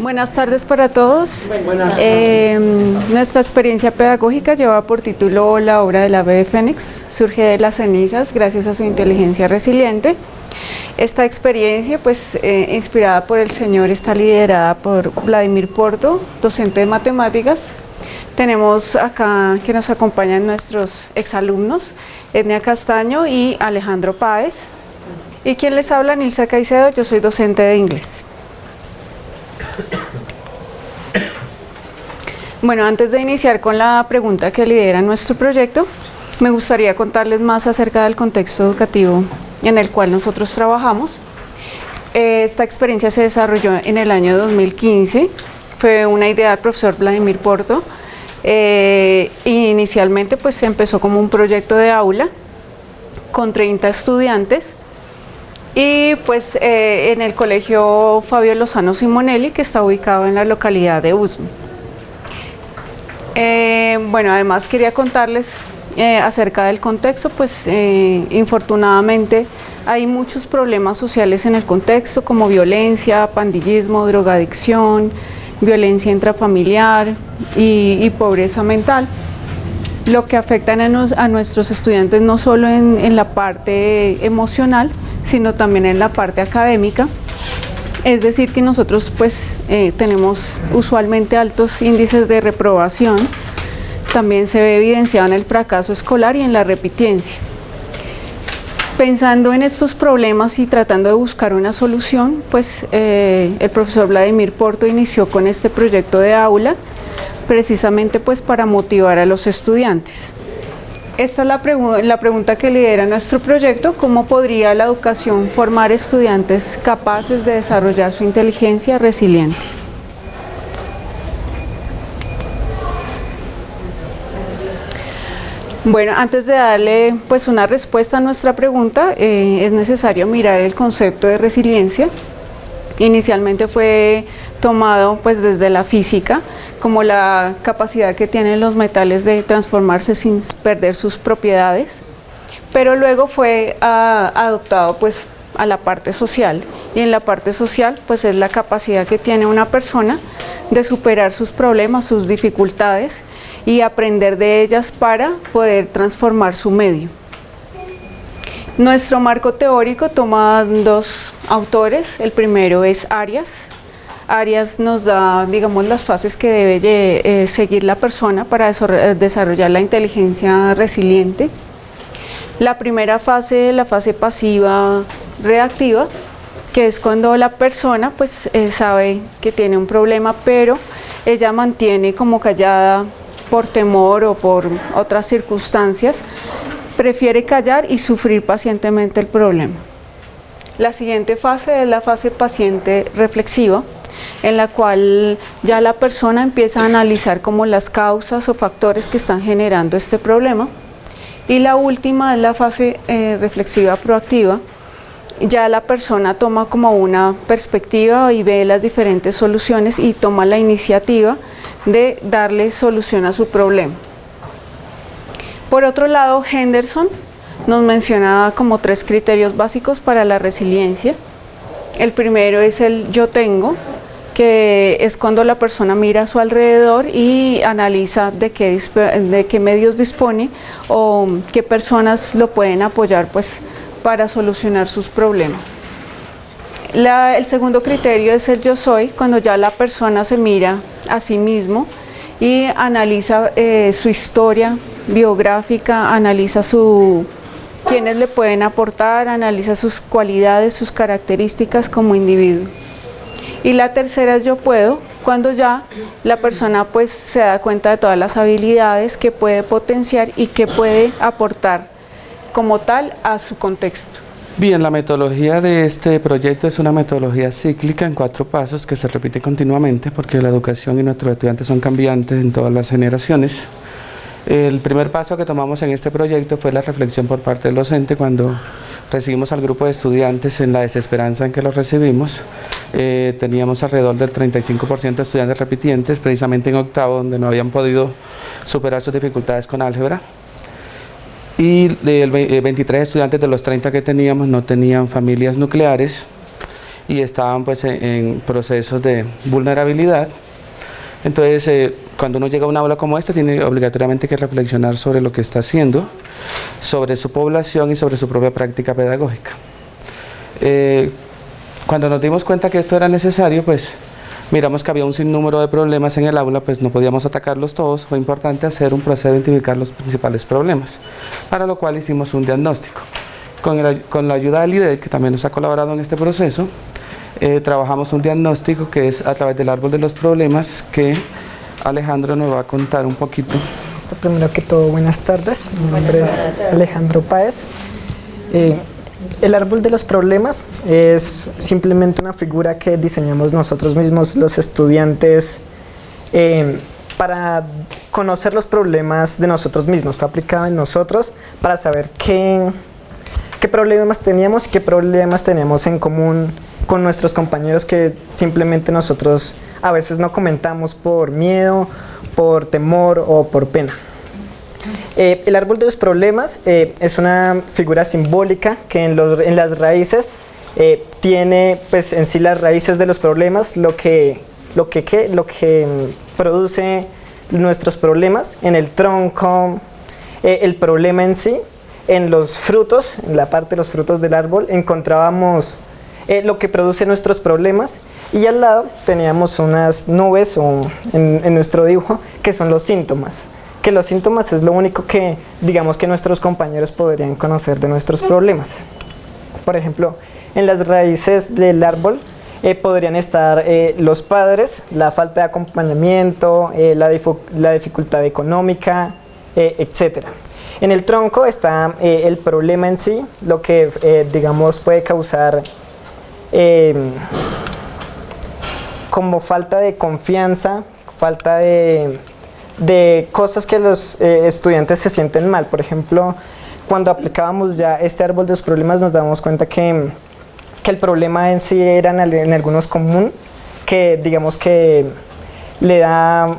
Buenas tardes para todos. Nuestra experiencia pedagógica lleva por título La obra del ave de Fénix, surge de las cenizas gracias a su inteligencia resiliente. Esta experiencia, inspirada por el señor, está liderada por Vladimir Porto, docente de matemáticas. Tenemos acá que nos acompañan nuestros exalumnos, Etnia Castaño y Alejandro Páez. Y quien les habla, Nilsa Caicedo, yo soy docente de inglés. Bueno, antes de iniciar con la pregunta que lidera nuestro proyecto, me gustaría contarles más acerca del contexto educativo en el cual nosotros trabajamos. Esta experiencia se desarrolló en el año 2015, fue una idea del profesor Vladimir Porto. Inicialmente se empezó como un proyecto de aula con 30 estudiantes y en el colegio Fabio Lozano Simonelli, que está ubicado en la localidad de Usme. Además quería contarles acerca del contexto, infortunadamente hay muchos problemas sociales en el contexto, como violencia, pandillismo, drogadicción, violencia intrafamiliar y pobreza mental, lo que afectan a nuestros estudiantes no solo en la parte emocional, sino también en la parte académica. Es decir, que nosotros tenemos usualmente altos índices de reprobación, también se ve evidenciado en el fracaso escolar y en la repitencia. Pensando en estos problemas y tratando de buscar una solución, el profesor Vladimir Porto inició con este proyecto de aula, precisamente para motivar a los estudiantes. Esta es la pregunta que lidera nuestro proyecto: ¿cómo podría la educación formar estudiantes capaces de desarrollar su inteligencia resiliente? Bueno, antes de darle una respuesta a nuestra pregunta, es necesario mirar el concepto de resiliencia. Inicialmente fue tomado desde la física como la capacidad que tienen los metales de transformarse sin perder sus propiedades, pero luego fue adoptado a la parte social, y en la parte social es la capacidad que tiene una persona de superar sus problemas, sus dificultades y aprender de ellas para poder transformar su medio. Nuestro marco teórico toma dos autores. El primero es Arias. Arias nos da, las fases que debe seguir la persona para desarrollar la inteligencia resiliente. La primera fase, la fase pasiva reactiva, que es cuando la persona sabe que tiene un problema, pero ella mantiene como callada por temor o por otras circunstancias, prefiere callar y sufrir pacientemente el problema. La siguiente fase es la fase paciente reflexiva, en la cual ya la persona empieza a analizar como las causas o factores que están generando este problema. Y la última es la fase reflexiva proactiva. Ya la persona toma como una perspectiva y ve las diferentes soluciones y toma la iniciativa de darle solución a su problema. Por otro lado, Henderson nos mencionaba como 3 criterios básicos para la resiliencia. El primero es el yo tengo, que es cuando la persona mira a su alrededor y analiza de qué medios dispone o qué personas lo pueden apoyar para solucionar sus problemas. El segundo criterio es el yo soy, cuando ya la persona se mira a sí mismo y analiza su historia biográfica, analiza quiénes le pueden aportar, analiza sus cualidades, sus características como individuo. Y la tercera es yo puedo, cuando ya la persona se da cuenta de todas las habilidades que puede potenciar y que puede aportar como tal a su contexto. Bien, la metodología de este proyecto es una metodología cíclica en 4 pasos que se repite continuamente porque la educación y nuestros estudiantes son cambiantes en todas las generaciones. El primer paso que tomamos en este proyecto fue la reflexión por parte del docente cuando recibimos al grupo de estudiantes en la desesperanza en que los recibimos. Teníamos alrededor del 35% de estudiantes repitientes, precisamente en octavo, donde no habían podido superar sus dificultades con álgebra. Y 23 estudiantes de los 30 que teníamos no tenían familias nucleares. y estaban pues en procesos de vulnerabilidad. Entonces, cuando uno llega a un aula como esta, tiene obligatoriamente que reflexionar sobre lo que está haciendo, sobre su población y sobre su propia práctica pedagógica. Cuando nos dimos cuenta que esto era necesario, pues miramos que había un sinnúmero de problemas en el aula, pues no podíamos atacarlos todos. Fue importante hacer un proceso de identificar los principales problemas, para lo cual hicimos un diagnóstico. Con la ayuda del IDEC, que también nos ha colaborado en este proceso, trabajamos un diagnóstico que es a través del árbol de los problemas, que Alejandro nos va a contar un poquito. Primero que todo, buenas tardes. Mi nombre es Alejandro Páez. El árbol de los problemas es simplemente una figura que diseñamos nosotros mismos, los estudiantes, para conocer los problemas de nosotros mismos. Fue aplicado en nosotros para saber qué problemas teníamos y qué problemas teníamos en común con nuestros compañeros, que simplemente nosotros a veces no comentamos por miedo, por temor o por pena. El árbol de los problemas es una figura simbólica que en las raíces tiene pues en sí las raíces de los problemas, lo que produce nuestros problemas. En el tronco, el problema en sí. En los frutos, en la parte de los frutos del árbol, encontrábamos lo que produce nuestros problemas, y al lado teníamos unas nubes en nuestro dibujo, que son los síntomas. Que los síntomas es lo único que, digamos, que nuestros compañeros podrían conocer de nuestros problemas. Por ejemplo, en las raíces del árbol podrían estar los padres, la falta de acompañamiento, la dificultad económica, etc. En el tronco está el problema en sí, lo que digamos puede causar como falta de confianza, falta de cosas que los estudiantes se sienten mal. Por ejemplo, cuando aplicábamos ya este árbol de los problemas, nos damos cuenta que el problema en sí era en algunos común, que digamos que le da,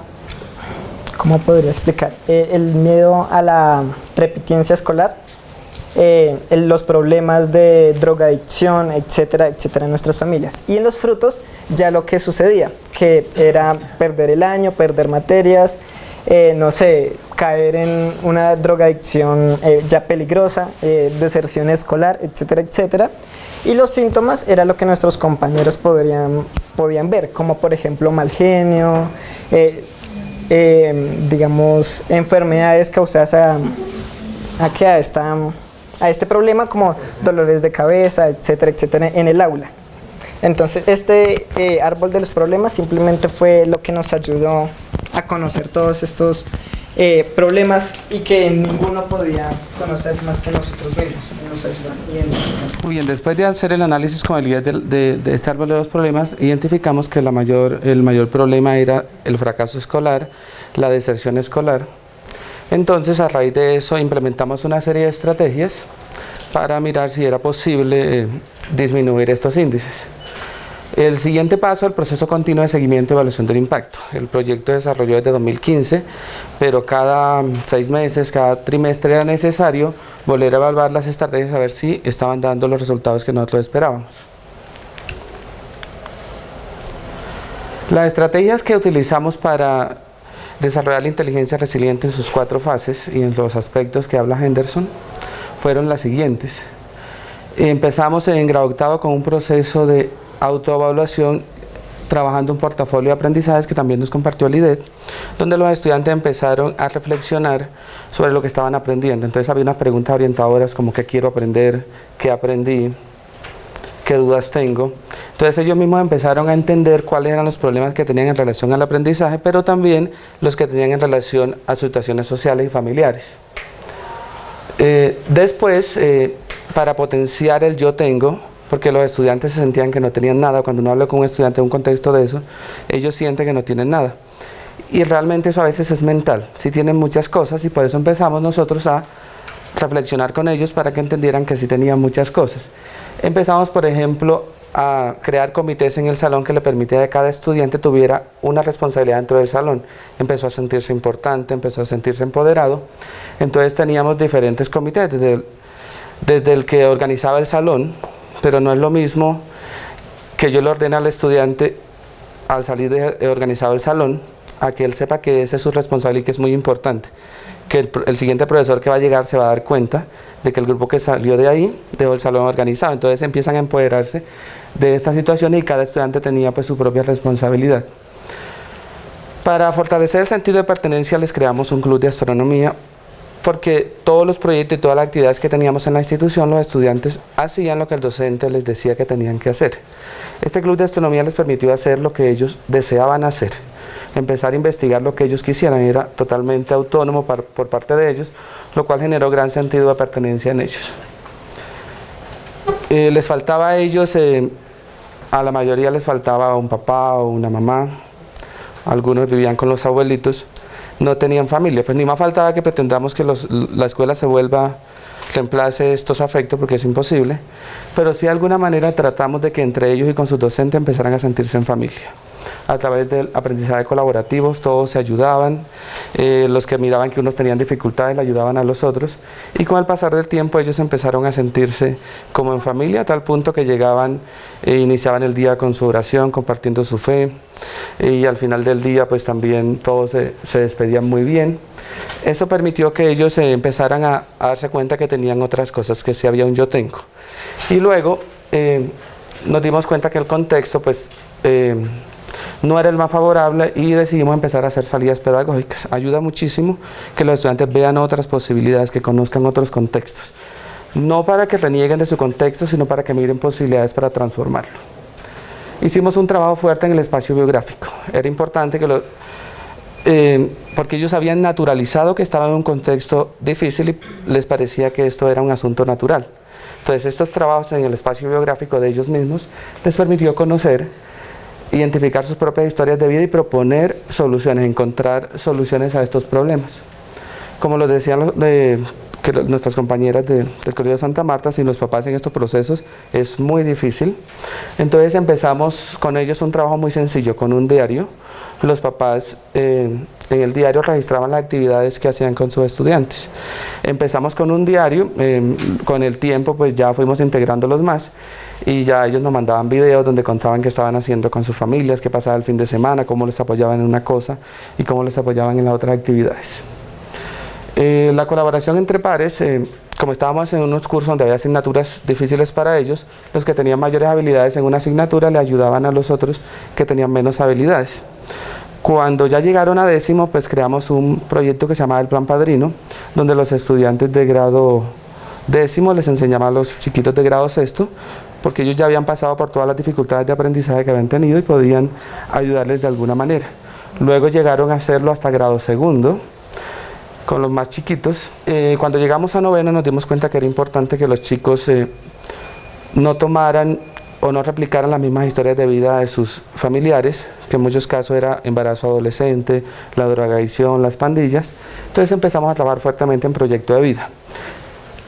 ¿cómo podría explicar? El miedo a la repitencia escolar, los problemas de drogadicción, etcétera, etcétera, en nuestras familias. Y en los frutos ya lo que sucedía, que era perder el año, perder materias, no sé, caer en una drogadicción ya peligrosa, deserción escolar, etcétera, etcétera. Y los síntomas era lo que nuestros compañeros podían ver, como por ejemplo mal genio, digamos, enfermedades causadas a este problema, como dolores de cabeza, etcétera, etcétera, en el aula. Entonces, este árbol de los problemas simplemente fue lo que nos ayudó a conocer todos estos problemas, y que ninguno podía conocer más que nosotros mismos. Nos ayudó a identificar. Muy bien, después de hacer el análisis con el líder de este árbol de los problemas, identificamos que el mayor problema era el fracaso escolar, la deserción escolar. Entonces, a raíz de eso, implementamos una serie de estrategias para mirar si era posible disminuir estos índices. El siguiente paso, el proceso continuo de seguimiento y evaluación del impacto. El proyecto se desarrolló desde 2015, pero cada 6 meses, cada trimestre era necesario volver a evaluar las estrategias a ver si estaban dando los resultados que nosotros esperábamos. Las estrategias que utilizamos para desarrollar la inteligencia resiliente en sus 4 fases y en los aspectos que habla Henderson fueron las siguientes. Empezamos en grado octavo con un proceso de autoevaluación, trabajando un portafolio de aprendizajes que también nos compartió el IDET, donde los estudiantes empezaron a reflexionar sobre lo que estaban aprendiendo. Entonces había unas preguntas orientadoras como qué quiero aprender, qué aprendí, qué dudas tengo. Entonces ellos mismos empezaron a entender cuáles eran los problemas que tenían en relación al aprendizaje, pero también los que tenían en relación a situaciones sociales y familiares. Después, para potenciar el yo tengo, porque los estudiantes se sentían que no tenían nada. Cuando uno habla con un estudiante en un contexto de eso, ellos sienten que no tienen nada. Y realmente eso a veces es mental, sí tienen muchas cosas, y por eso empezamos nosotros a reflexionar con ellos para que entendieran que sí tenían muchas cosas. Empezamos, por ejemplo, a crear comités en el salón que le permitía que cada estudiante tuviera una responsabilidad dentro del salón. Empezó a sentirse importante, empezó a sentirse empoderado. Entonces teníamos diferentes comités, desde el que organizaba el salón, pero no es lo mismo que yo le ordene al estudiante, al salir de organizado el salón, a que él sepa que esa es su responsabilidad y que es muy importante. Que el siguiente profesor que va a llegar se va a dar cuenta de que el grupo que salió de ahí dejó el salón organizado. Entonces empiezan a empoderarse de esta situación y cada estudiante tenía pues su propia responsabilidad. Para fortalecer el sentido de pertenencia les creamos un club de astronomía, porque todos los proyectos y todas las actividades que teníamos en la institución, los estudiantes hacían lo que el docente les decía que tenían que hacer. Este club de astronomía les permitió hacer lo que ellos deseaban hacer, empezar a investigar lo que ellos quisieran, era totalmente autónomo por parte de ellos, lo cual generó gran sentido de pertenencia en ellos. Les faltaba a ellos, a la mayoría les faltaba un papá o una mamá, algunos vivían con los abuelitos, no tenían familia, pues ni más faltaba que pretendamos que la escuela reemplace estos afectos, porque es imposible, pero sí de alguna manera tratamos de que entre ellos y con sus docentes empezaran a sentirse en familia. A través del aprendizaje colaborativo, todos se ayudaban, los que miraban que unos tenían dificultades le ayudaban a los otros, y con el pasar del tiempo ellos empezaron a sentirse como en familia, a tal punto que llegaban e iniciaban el día con su oración, compartiendo su fe, y al final del día pues también todos se despedían muy bien. Eso permitió que ellos empezaran a darse cuenta que tenían otras cosas, que sí había un yo tengo. Y luego nos dimos cuenta que el contexto pues no era el más favorable y decidimos empezar a hacer salidas pedagógicas. Ayuda muchísimo que los estudiantes vean otras posibilidades, que conozcan otros contextos. No para que renieguen de su contexto, sino para que miren posibilidades para transformarlo. Hicimos un trabajo fuerte en el espacio biográfico. Era importante que porque ellos habían naturalizado que estaban en un contexto difícil y les parecía que esto era un asunto natural. Entonces estos trabajos en el espacio biográfico de ellos mismos les permitió conocer, identificar sus propias historias de vida y proponer soluciones, encontrar soluciones a estos problemas. Como lo decían nuestras compañeras del Colegio Santa Marta, sin los papás en estos procesos es muy difícil. Entonces empezamos con ellos un trabajo muy sencillo, con un diario. Los papás en el diario registraban las actividades que hacían con sus estudiantes. Empezamos con un diario, con el tiempo pues ya fuimos integrándolos más y ya ellos nos mandaban videos donde contaban qué estaban haciendo con sus familias, qué pasaba el fin de semana, cómo les apoyaban en una cosa y cómo les apoyaban en las otras actividades. La colaboración entre pares, como estábamos en unos cursos donde había asignaturas difíciles para ellos, los que tenían mayores habilidades en una asignatura le ayudaban a los otros que tenían menos habilidades. Cuando ya llegaron a décimo, pues creamos un proyecto que se llamaba el Plan Padrino, donde los estudiantes de grado décimo les enseñaban a los chiquitos de grado sexto, porque ellos ya habían pasado por todas las dificultades de aprendizaje que habían tenido y podían ayudarles de alguna manera. Luego llegaron a hacerlo hasta grado segundo, con los más chiquitos. Cuando llegamos a noveno nos dimos cuenta que era importante que los chicos no tomaran o no replicaran las mismas historias de vida de sus familiares, que en muchos casos era embarazo adolescente, la drogadicción, las pandillas. Entonces empezamos a trabajar fuertemente en proyecto de vida.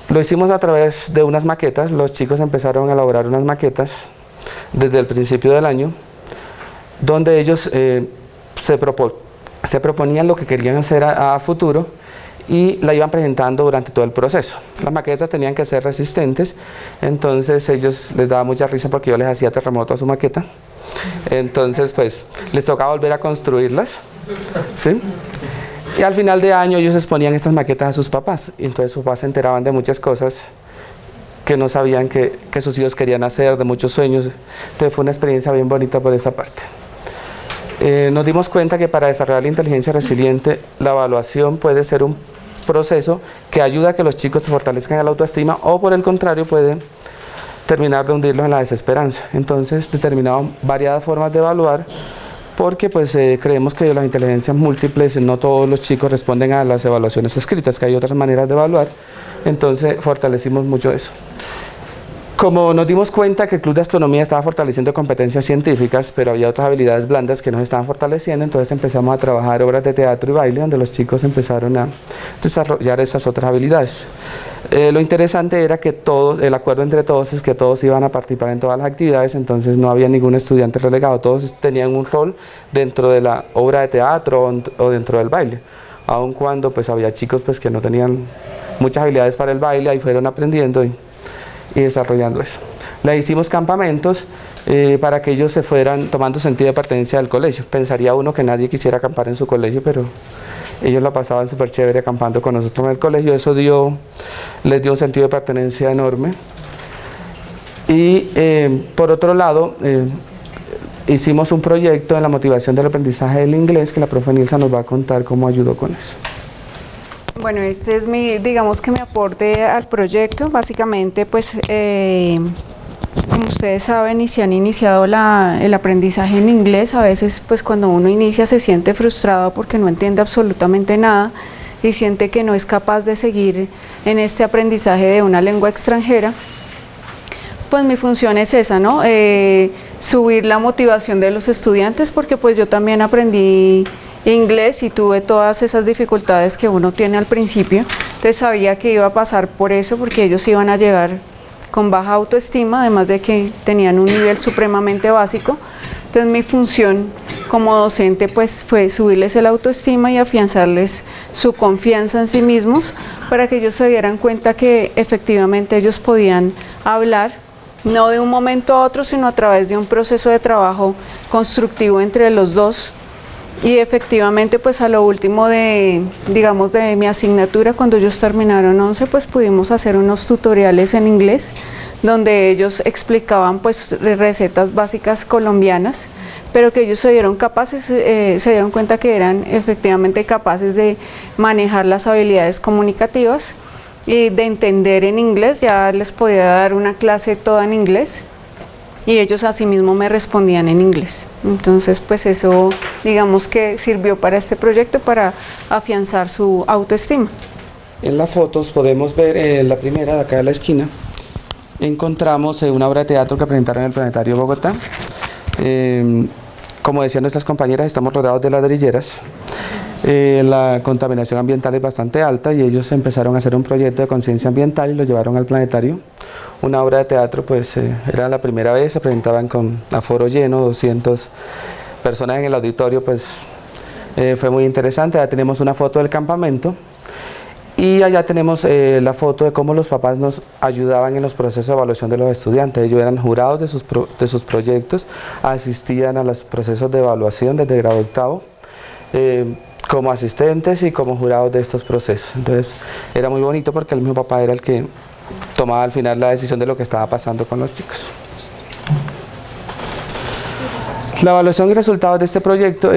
Lo hicimos a través de unas maquetas. Los chicos empezaron a elaborar unas maquetas desde el principio del año, donde ellos se proponían lo que querían hacer a futuro y la iban presentando durante todo el proceso. Las maquetas tenían que ser resistentes, entonces ellos les daba mucha risa porque yo les hacía terremoto a su maqueta. Entonces pues les tocaba volver a construirlas, ¿sí? Y al final de año ellos exponían estas maquetas a sus papás y entonces sus papás se enteraban de muchas cosas que no sabían que sus hijos querían hacer, de muchos sueños. Entonces fue una experiencia bien bonita por esa parte. Nos dimos cuenta que para desarrollar la inteligencia resiliente la evaluación puede ser un proceso que ayuda a que los chicos se fortalezcan en la autoestima o por el contrario puede terminar de hundirlos en la desesperanza. Entonces determinamos variadas formas de evaluar porque pues creemos que las inteligencias múltiples no todos los chicos responden a las evaluaciones escritas, que hay otras maneras de evaluar, entonces fortalecimos mucho eso. Como nos dimos cuenta que el Club de Astronomía estaba fortaleciendo competencias científicas, pero había otras habilidades blandas que nos estaban fortaleciendo, entonces empezamos a trabajar obras de teatro y baile, donde los chicos empezaron a desarrollar esas otras habilidades. Lo interesante era que todos, el acuerdo entre todos es que todos iban a participar en todas las actividades, entonces no había ningún estudiante relegado, todos tenían un rol dentro de la obra de teatro o dentro del baile, aun cuando pues había chicos pues que no tenían muchas habilidades para el baile, ahí fueron aprendiendo y desarrollando eso. Le hicimos campamentos para que ellos se fueran tomando sentido de pertenencia del colegio. Pensaría uno que nadie quisiera acampar en su colegio, pero ellos la pasaban súper chévere acampando con nosotros en el colegio. Eso les dio un sentido de pertenencia enorme. Y por otro lado, hicimos un proyecto en la motivación del aprendizaje del inglés, que la profe Nilsa nos va a contar cómo ayudó con eso. Bueno, este es digamos que mi aporte al proyecto. Básicamente, pues, como ustedes saben y se han iniciado el aprendizaje en inglés, a veces, pues, cuando uno inicia se siente frustrado porque no entiende absolutamente nada y siente que no es capaz de seguir en este aprendizaje de una lengua extranjera. Pues mi función es esa, ¿no? Subir la motivación de los estudiantes, porque pues yo también aprendí inglés y tuve todas esas dificultades que uno tiene al principio. Entonces sabía que iba a pasar por eso, porque ellos iban a llegar con baja autoestima, además de que tenían un nivel supremamente básico. Entonces mi función como docente pues fue subirles el autoestima y afianzarles su confianza en sí mismos, para que ellos se dieran cuenta que efectivamente ellos podían hablar, no de un momento a otro, sino a través de un proceso de trabajo constructivo entre los dos. Y efectivamente, pues a lo último digamos, de mi asignatura, cuando ellos terminaron 11, pues pudimos hacer unos tutoriales en inglés, donde ellos explicaban pues recetas básicas colombianas, pero que ellos se dieron cuenta que eran efectivamente capaces de manejar las habilidades comunicativas y de entender en inglés. Ya les podía dar una clase toda en inglés y ellos asimismo me respondían en inglés. Entonces, pues eso, digamos que sirvió para este proyecto, para afianzar su autoestima. En las fotos podemos ver la primera de acá de la esquina. Encontramos una obra de teatro que presentaron en el Planetario de Bogotá. Como decían nuestras compañeras, estamos rodeados de ladrilleras. La contaminación ambiental es bastante alta y ellos empezaron a hacer un proyecto de conciencia ambiental y lo llevaron al planetario. Una obra de teatro, pues era la primera vez, se presentaban con aforo lleno, 200 personas en el auditorio, pues fue muy interesante. Ya tenemos una foto del campamento y allá tenemos la foto de cómo los papás nos ayudaban en los procesos de evaluación de los estudiantes. Ellos eran jurados de sus proyectos, asistían a los procesos de evaluación desde grado octavo, como asistentes y como jurados de estos procesos. Entonces era muy bonito porque el mismo papá era el que tomaba al final la decisión de lo que estaba pasando con los chicos. La evaluación y resultados de este proyecto,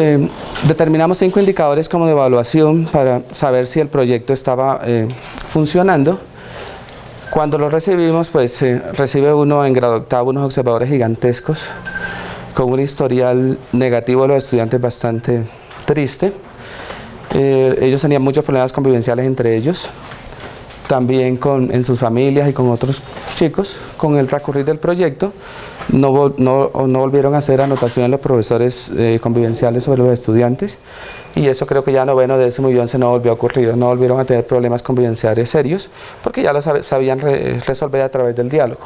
determinamos 5 indicadores como de evaluación para saber si el proyecto estaba funcionando. Cuando lo recibimos, pues recibe uno en grado octavo unos observadores gigantescos con un historial negativo de los estudiantes bastante triste. Ellos tenían muchos problemas convivenciales entre ellos, también en sus familias y con otros chicos. Con el transcurrir del proyecto no volvieron a hacer anotaciones los profesores convivenciales sobre los estudiantes, y eso creo que ya noveno, décimo y 11 no volvió a ocurrir, no volvieron a tener problemas convivenciales serios porque ya lo sabían resolver a través del diálogo.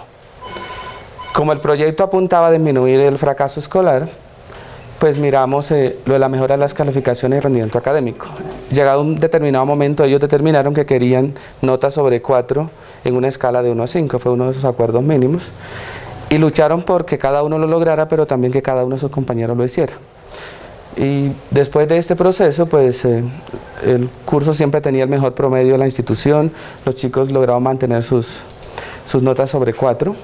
Como el proyecto apuntaba a disminuir el fracaso escolar, pues miramos lo de la mejora de las calificaciones y rendimiento académico. Llegado un determinado momento, ellos determinaron que querían notas sobre 4 en una escala de 1 a 5, fue uno de sus acuerdos mínimos, y lucharon por que cada uno lo lograra, pero también que cada uno de sus compañeros lo hiciera. Y después de este proceso, pues el curso siempre tenía el mejor promedio de la institución, los chicos lograron mantener sus notas sobre 4.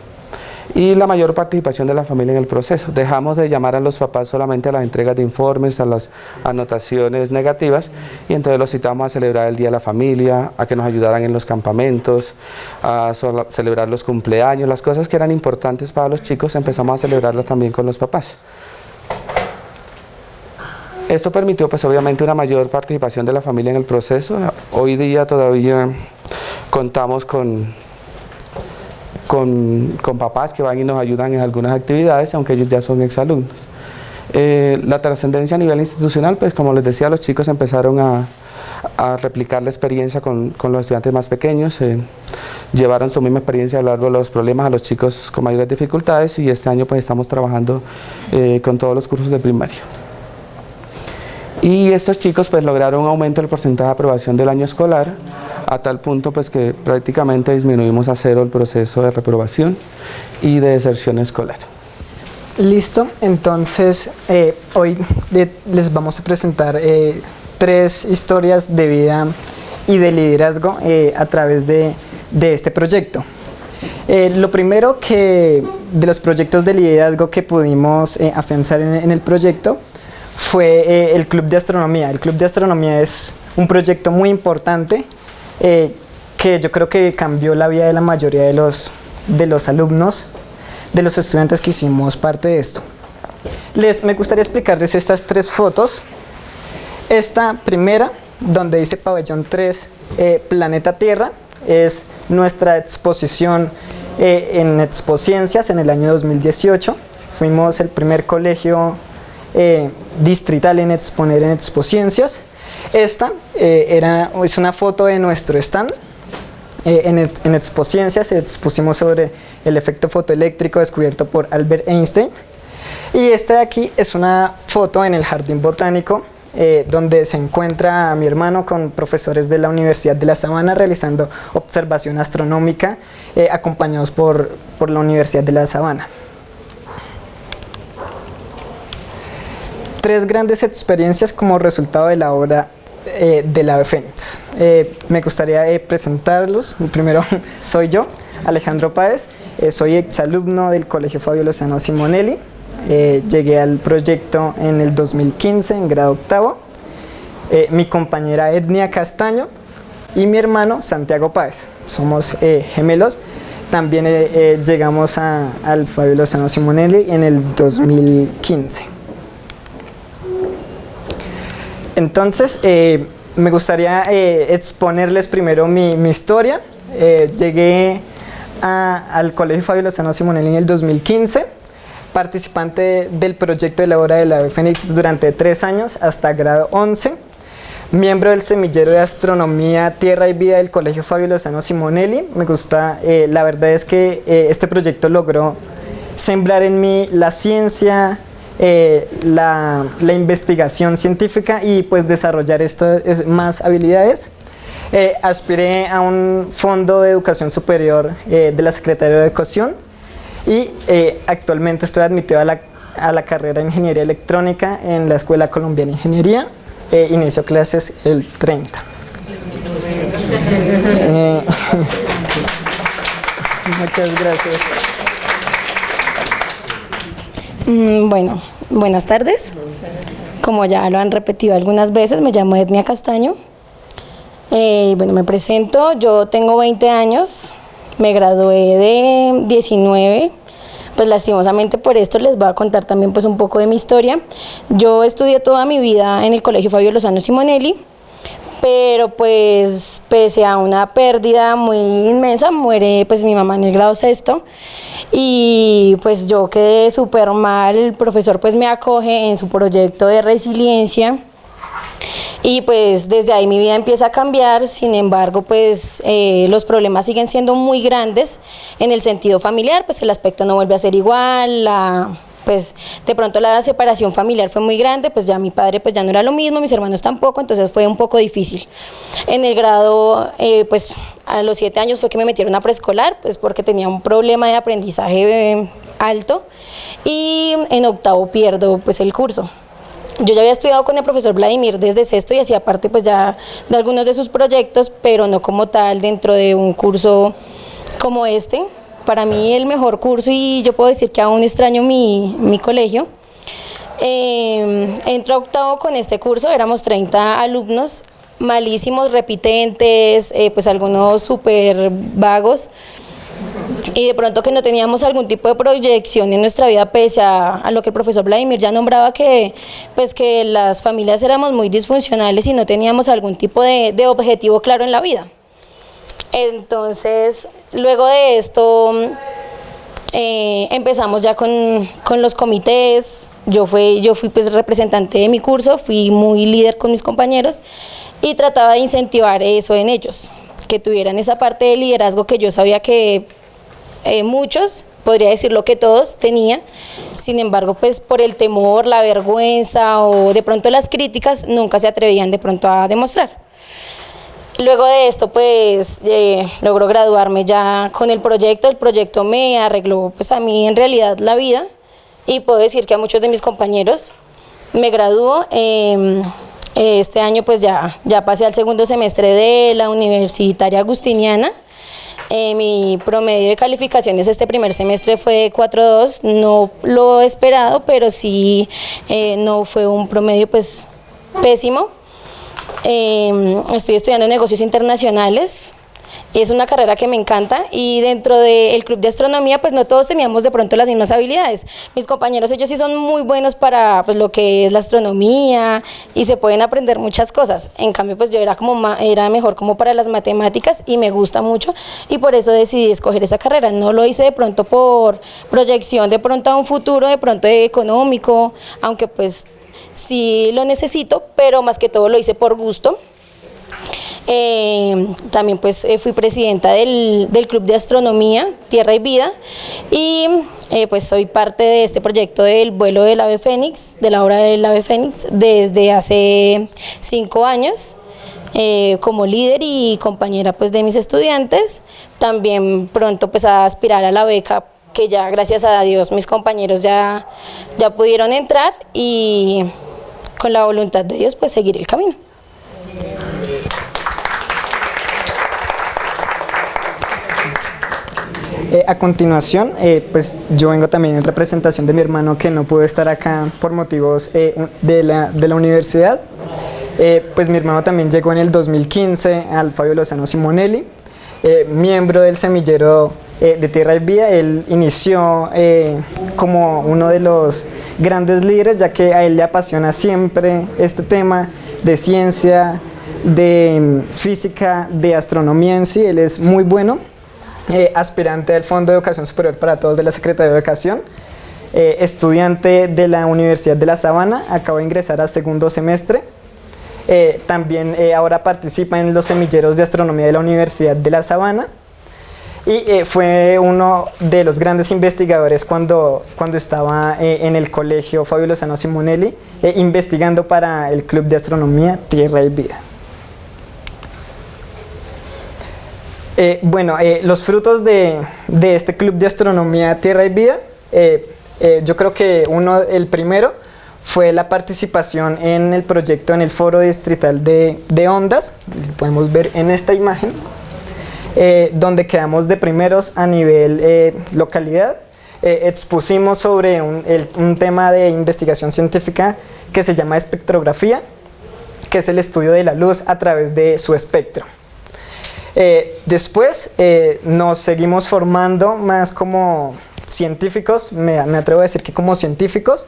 Y la mayor participación de la familia en el proceso. Dejamos de llamar a los papás solamente a las entregas de informes, a las anotaciones negativas, y entonces los citamos a celebrar el Día de la Familia, a que nos ayudaran en los campamentos, a celebrar los cumpleaños, las cosas que eran importantes para los chicos, empezamos a celebrarlas también con los papás. Esto permitió pues obviamente una mayor participación de la familia en el proceso. Hoy día todavía contamos con papás que van y nos ayudan en algunas actividades, aunque ellos ya son exalumnos. La trascendencia a nivel institucional, pues como les decía, los chicos empezaron a replicar la experiencia con los estudiantes más pequeños, llevaron su misma experiencia a lo largo de los problemas a los chicos con mayores dificultades, y este año pues estamos trabajando con todos los cursos de primaria. Y estos chicos pues lograron un aumento del porcentaje de aprobación del año escolar, a tal punto pues que prácticamente disminuimos a 0 el proceso de reprobación y de deserción escolar. Listo, entonces hoy les vamos a presentar 3 historias de vida y de liderazgo a través de este proyecto. Lo primero de los proyectos de liderazgo que pudimos afianzar en el proyecto fue el Club de Astronomía. El Club de Astronomía es un proyecto muy importante que yo creo que cambió la vida de la mayoría de los alumnos, de los estudiantes que hicimos parte de esto. Me gustaría explicarles estas 3 fotos. Esta primera, donde dice Pabellón 3, Planeta Tierra, es nuestra exposición en Expociencias en el año 2018. Fuimos el primer colegio distrital en exponer en Expociencias. Esta es una foto de nuestro stand. En Expociencias expusimos sobre el efecto fotoeléctrico descubierto por Albert Einstein. Y esta de aquí es una foto en el Jardín Botánico, donde se encuentra a mi hermano con profesores de la Universidad de La Sabana realizando observación astronómica, acompañados por la Universidad de La Sabana. 3 grandes experiencias como resultado de la obra del ave fénix. Me gustaría presentarlos. Primero soy yo, Alejandro Páez, soy exalumno del Colegio Fabio Lozano Simonelli. Llegué al proyecto en el 2015 en grado 8º. Mi compañera Etnia Castaño y mi hermano Santiago Páez. Somos gemelos. También llegamos al Fabio Lozano Simonelli en el 2015. Entonces, me gustaría exponerles primero mi historia. Llegué al Colegio Fabio Lozano Simonelli en el 2015, participante del proyecto de la obra del ave fénix durante 3 años hasta grado 11, miembro del semillero de astronomía, tierra y vida del Colegio Fabio Lozano Simonelli. Me gusta, la verdad es que este proyecto logró sembrar en mí la ciencia, la investigación científica y pues desarrollar más habilidades. Aspiré a un fondo de educación superior de la Secretaría de Educación y actualmente estoy admitido a la carrera de Ingeniería Electrónica en la Escuela Colombiana de Ingeniería. Inicio clases el 30. Muchas gracias. Bueno, buenas tardes. Como ya lo han repetido algunas veces, me llamo Etnia Castaño. Bueno, me presento. Yo tengo 20 años, me gradué de 19. Pues lastimosamente por esto les voy a contar también pues un poco de mi historia. Yo estudié toda mi vida en el Colegio Fabio Lozano Simonelli, pero pues pese a una pérdida muy inmensa, muere pues mi mamá en el grado 6º y pues yo quedé súper mal. El profesor pues me acoge en su proyecto de resiliencia y pues desde ahí mi vida empieza a cambiar. Sin embargo, pues los problemas siguen siendo muy grandes en el sentido familiar, pues el aspecto no vuelve a ser igual, pues de pronto la separación familiar fue muy grande, pues ya mi padre pues ya no era lo mismo, mis hermanos tampoco, entonces fue un poco difícil. En el grado, pues a los 7 años fue que me metieron a preescolar, pues porque tenía un problema de aprendizaje alto y en 8º pierdo pues el curso. Yo ya había estudiado con el profesor Vladimir desde 6º y hacía parte pues ya de algunos de sus proyectos, pero no como tal dentro de un curso como este. Para mí el mejor curso y yo puedo decir que aún extraño mi colegio. Entro a 8º con este curso, éramos 30 alumnos, malísimos, repitentes, pues algunos súper vagos. Y de pronto que no teníamos algún tipo de proyección en nuestra vida, pese a lo que el profesor Vladimir ya nombraba, que las familias éramos muy disfuncionales y no teníamos algún tipo de objetivo claro en la vida. Entonces, luego de esto, empezamos ya con los comités. Yo fui pues representante de mi curso, fui muy líder con mis compañeros y trataba de incentivar eso en ellos, que tuvieran esa parte de liderazgo que yo sabía que muchos, podría decirlo que todos, tenían. Sin embargo, pues por el temor, la vergüenza o de pronto las críticas, nunca se atrevían de pronto a demostrar. Luego de esto, pues logro graduarme ya con el proyecto. El proyecto me arregló pues a mí en realidad la vida. y puedo decir que a muchos de mis compañeros. Me gradúo, este año pues ya pasé al segundo semestre de la Universitaria Agustiniana. Mi promedio de calificaciones este primer semestre fue de 4.2, no lo esperado, pero sí no fue un promedio pues pésimo. Estoy estudiando negocios internacionales. Es una carrera que me encanta y dentro del club de astronomía pues no todos teníamos de pronto las mismas habilidades. Mis compañeros, ellos sí son muy buenos para pues, lo que es la astronomía y se pueden aprender muchas cosas. En cambio pues yo era mejor como para las matemáticas y me gusta mucho y por eso decidí escoger esa carrera. No lo hice de pronto por proyección de pronto a un futuro de pronto económico, aunque pues sí lo necesito, pero más que todo lo hice por gusto. También pues fui presidenta del Club de Astronomía Tierra y Vida y pues soy parte de este proyecto del vuelo del ave fénix, de la obra del ave fénix desde hace 5 años como líder y compañera pues de mis estudiantes. También pronto pues a aspirar a la beca que ya gracias a Dios mis compañeros ya pudieron entrar y con la voluntad de Dios pues seguir el camino. A continuación, pues yo vengo también en representación de mi hermano que no pudo estar acá por motivos de la universidad. Pues mi hermano también llegó en el 2015 al Fabio Lozano Simonelli, miembro del semillero de Tierra y Vida. Él inició como uno de los grandes líderes, ya que a él le apasiona siempre este tema de ciencia, de física, de astronomía en sí. Él es muy bueno. Aspirante del Fondo de Educación Superior para Todos de la Secretaría de Educación, estudiante de la Universidad de La Sabana, acaba de ingresar a segundo semestre. También ahora participa en los semilleros de astronomía de la Universidad de La Sabana y fue uno de los grandes investigadores cuando estaba en el colegio Fabio Lozano Simonelli, investigando para el Club de Astronomía Tierra y Vida. Los frutos de este Club de Astronomía Tierra y Vida, yo creo que el primero fue la participación en el proyecto en el Foro Distrital de Ondas. Podemos ver en esta imagen, donde quedamos de primeros a nivel localidad. Expusimos sobre un tema de investigación científica que se llama espectrografía, que es el estudio de la luz a través de su espectro. Después nos seguimos formando más como científicos, me atrevo a decir que como científicos,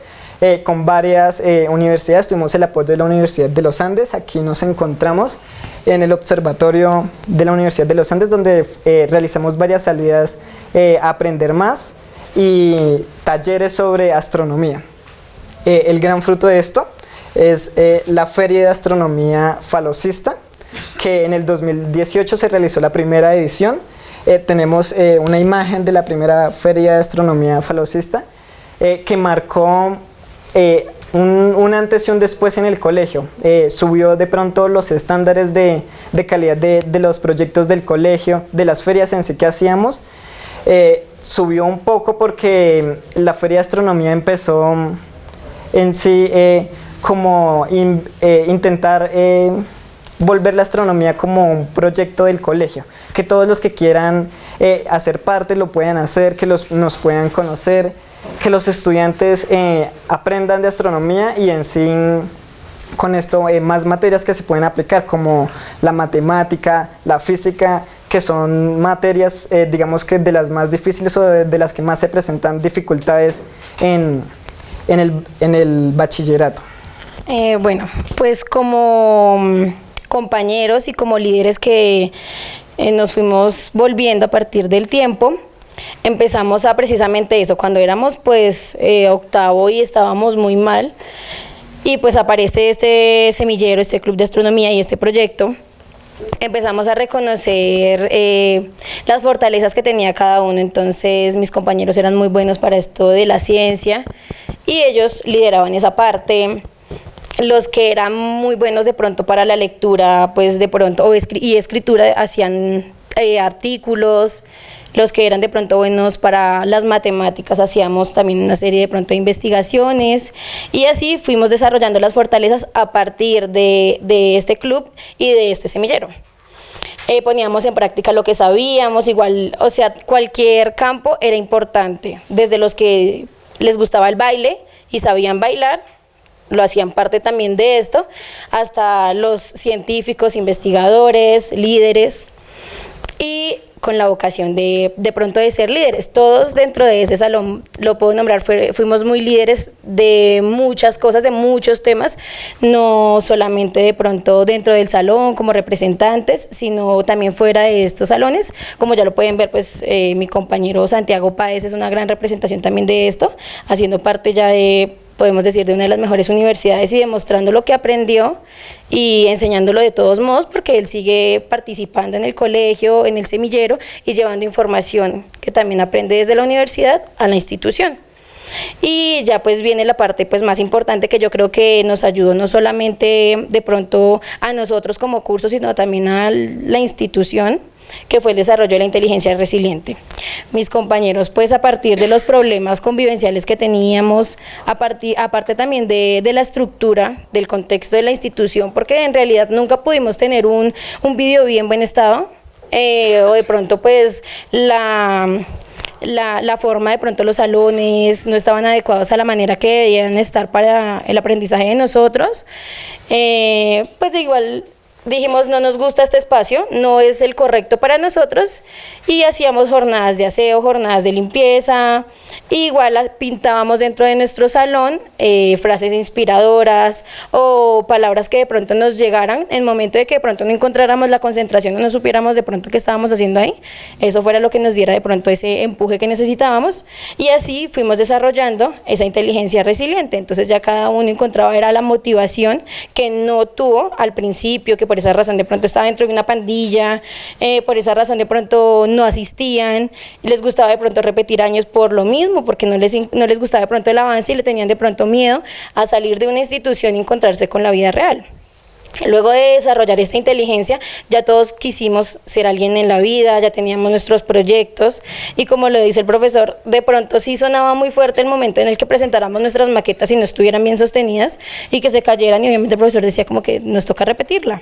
con varias universidades. Tuvimos el apoyo de la Universidad de los Andes. Aquí nos encontramos en el observatorio de la Universidad de los Andes, donde realizamos varias salidas a aprender más y talleres sobre astronomía. El gran fruto de esto es la Feria de Astronomía Falocista, que en el 2018 se realizó la primera edición. Tenemos una imagen de la primera Feria de Astronomía Falocista que marcó un antes y un después en el colegio. Subió de pronto los estándares de calidad de los proyectos del colegio, de las ferias en sí que hacíamos. Subió un poco porque la Feria de Astronomía empezó en sí como intentar volver la astronomía como un proyecto del colegio, que todos los que quieran hacer parte lo puedan hacer, que nos puedan conocer, que los estudiantes aprendan de astronomía y en sí con esto más materias que se pueden aplicar como la matemática, la física, que son materias digamos que de las más difíciles o de las que más se presentan dificultades en el bachillerato. Bueno, pues como compañeros y como líderes que nos fuimos volviendo a partir del tiempo, empezamos a precisamente eso, cuando éramos pues octavo y estábamos muy mal y pues aparece este semillero, este club de astronomía y este proyecto. Empezamos a reconocer las fortalezas que tenía cada uno. Entonces mis compañeros eran muy buenos para esto de la ciencia y ellos lideraban esa parte. Los que eran muy buenos de pronto para la lectura, pues de pronto y escritura, hacían artículos. los que eran de pronto buenos para las matemáticas, hacíamos también una serie de pronto de investigaciones y así fuimos desarrollando las fortalezas a partir de este club y de este semillero. Poníamos en práctica lo que sabíamos, igual, o sea, cualquier campo era importante, desde los que les gustaba el baile y sabían bailar, lo hacían parte también de esto, hasta los científicos, investigadores, líderes, y con la vocación de pronto de ser líderes. Todos dentro de ese salón, lo puedo nombrar, fuimos muy líderes de muchas cosas, de muchos temas, no solamente de pronto dentro del salón como representantes, sino también fuera de estos salones. Como ya lo pueden ver, pues mi compañero Santiago Páez es una gran representación también de esto, haciendo parte ya de, podemos decir, de una de las mejores universidades y demostrando lo que aprendió y enseñándolo de todos modos, porque él sigue participando en el colegio, en el semillero y llevando información que también aprende desde la universidad a la institución. Y ya pues viene la parte pues más importante, que yo creo que nos ayudó no solamente de pronto a nosotros como curso, sino también a la institución, que fue el desarrollo de la inteligencia resiliente. Mis compañeros, pues a partir de los problemas convivenciales que teníamos, aparte también de la estructura, del contexto de la institución, porque en realidad nunca pudimos tener un video bien buen estado, o de pronto pues la forma, de pronto los salones no estaban adecuados a la manera que debían estar para el aprendizaje de nosotros, pues igual dijimos, no nos gusta este espacio, no es el correcto para nosotros, y hacíamos jornadas de aseo, jornadas de limpieza, igual pintábamos dentro de nuestro salón frases inspiradoras o palabras que de pronto nos llegaran en el momento de que de pronto no encontráramos la concentración o no supiéramos de pronto qué estábamos haciendo ahí, eso fuera lo que nos diera de pronto ese empuje que necesitábamos, y así fuimos desarrollando esa inteligencia resiliente. Entonces ya cada uno encontraba era la motivación que no tuvo al principio, que por esa razón de pronto estaba dentro de una pandilla, por esa razón de pronto no asistían, les gustaba de pronto repetir años por lo mismo, porque no les gustaba de pronto el avance y le tenían de pronto miedo a salir de una institución y encontrarse con la vida real. Luego de desarrollar esta inteligencia, ya todos quisimos ser alguien en la vida, ya teníamos nuestros proyectos, y como lo dice el profesor, de pronto sí sonaba muy fuerte el momento en el que presentáramos nuestras maquetas y no estuvieran bien sostenidas y que se cayeran, y obviamente el profesor decía como que nos toca repetirla.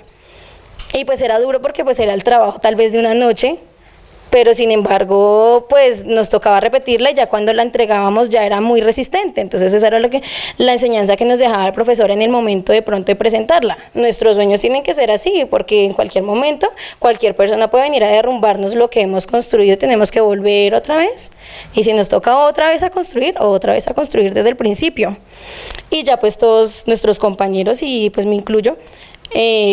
Y pues era duro porque pues era el trabajo tal vez de una noche, pero sin embargo pues nos tocaba repetirla, y ya cuando la entregábamos ya era muy resistente. Entonces esa era la enseñanza que nos dejaba el profesor en el momento de pronto de presentarla. Nuestros sueños tienen que ser así, porque en cualquier momento cualquier persona puede venir a derrumbarnos lo que hemos construido, tenemos que volver otra vez, y si nos toca otra vez a construir desde el principio. Y ya pues todos nuestros compañeros, y pues me incluyo,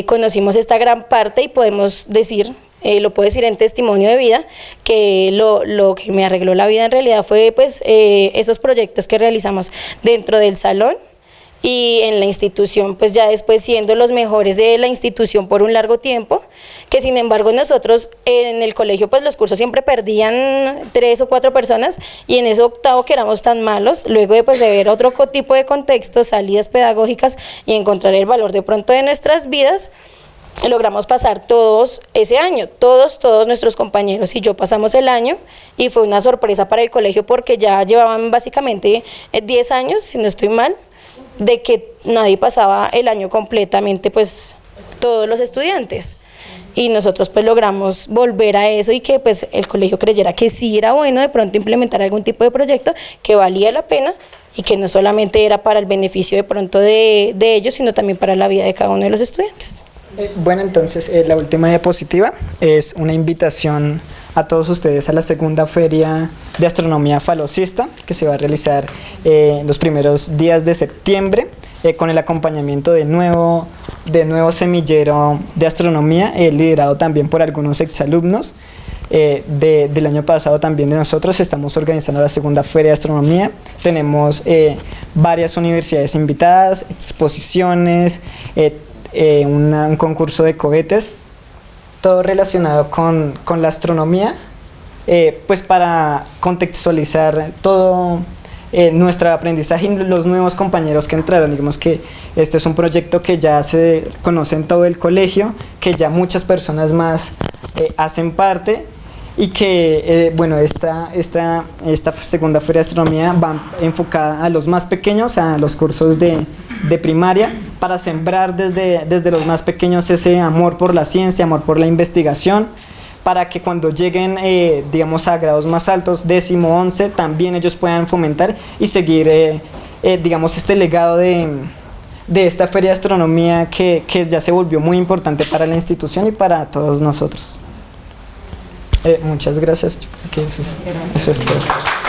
conocimos esta gran parte, y podemos decir, lo puedo decir en testimonio de vida, que lo que me arregló la vida en realidad fue pues esos proyectos que realizamos dentro del salón y en la institución, pues ya después siendo los mejores de la institución por un largo tiempo, que sin embargo nosotros en el colegio pues los cursos siempre perdían 3 o 4 personas, y en ese octavo que éramos tan malos, luego de ver otro tipo de contextos, salidas pedagógicas y encontrar el valor de pronto de nuestras vidas, logramos pasar todos ese año, todos nuestros compañeros y yo pasamos el año, y fue una sorpresa para el colegio porque ya llevaban básicamente 10 años, si no estoy mal, de que nadie pasaba el año completamente, pues todos los estudiantes, y nosotros pues logramos volver a eso, y que pues el colegio creyera que sí era bueno de pronto implementar algún tipo de proyecto que valía la pena, y que no solamente era para el beneficio de pronto de ellos, sino también para la vida de cada uno de los estudiantes. Bueno, entonces la última diapositiva es una invitación a todos ustedes a la segunda feria de astronomía falocista, que se va a realizar los primeros días de septiembre, con el acompañamiento de nuevo semillero de astronomía, liderado también por algunos exalumnos del año pasado también de nosotros. Estamos organizando la segunda feria de astronomía, tenemos varias universidades invitadas, exposiciones, un concurso de cohetes, todo relacionado con la astronomía, pues para contextualizar todo nuestro aprendizaje y los nuevos compañeros que entraron. Digamos que este es un proyecto que ya se conoce en todo el colegio, que ya muchas personas más hacen parte, y que bueno, esta segunda Feria de Astronomía va enfocada a los más pequeños, a los cursos de primaria, para sembrar desde los más pequeños ese amor por la ciencia, amor por la investigación, para que cuando lleguen, digamos, a grados más altos, 10º, 11, también ellos puedan fomentar y seguir, digamos, este legado de esta Feria de Astronomía que ya se volvió muy importante para la institución y para todos nosotros. Muchas gracias, yo creo que eso es todo.